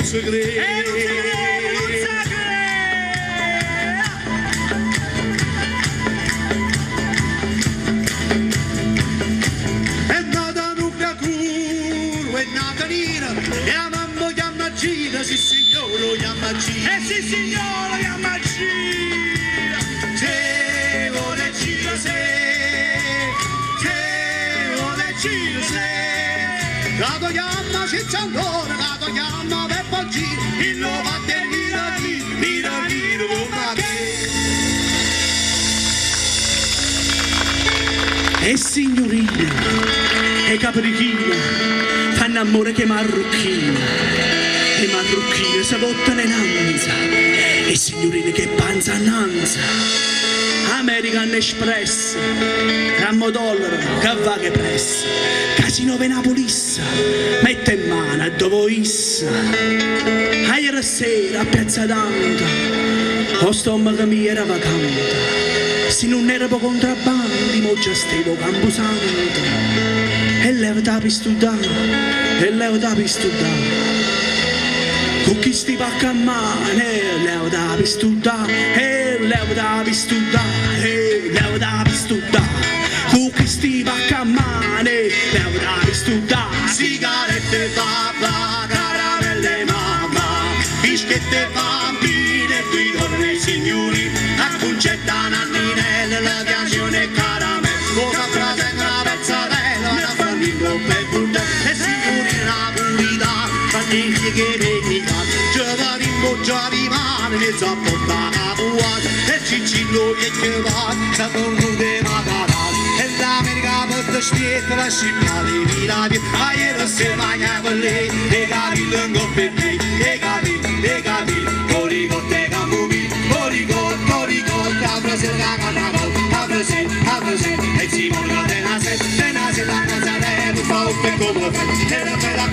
si crede, è nata Luca Curvo, è nata Nina, e la mamma chiama Gina, sì signore chiama Gina, sì signore chiama Gina, se vuole Gina se la tua chiama Cicciandone, la tua chiama Peppo Gino, il lo batte mira con e signorine e caprichine fanno amore che marrucchine e marrucchine si vottano in anza e signorine che panza annanza American Express Rammo dollaro che va che pressa Casino Venapolis mette in mano a dove issa ieri sera a Piazza Danta lo stomaco mio era vacante se non era per contrabbandi, mo già stavo Camposanto e levo da pistudare, con chi sti pacca a mano, levo da pistudare, con chi sti pacca a mano, levo da pistudare, sigarette papà, caramelle mamma, bischette bambine, qui torne signori, a concetta nanninelle, la piacione caramello, la frase una pezzatella, una famiglia per tutte, e signori napolitani, famiglie che venitano, giovani in boccia di mano, mezzo a portare a buona, e Cicillo che va, da cornude macarani, e l'America porta spietta, la scimmia di Milano, a ieri se magna con lei, e capito in coppia e capito, coricotte camomille, coricotte, a Brasil, a Brasil, e si muore da nase, la casa, e fa un pecco, e la bella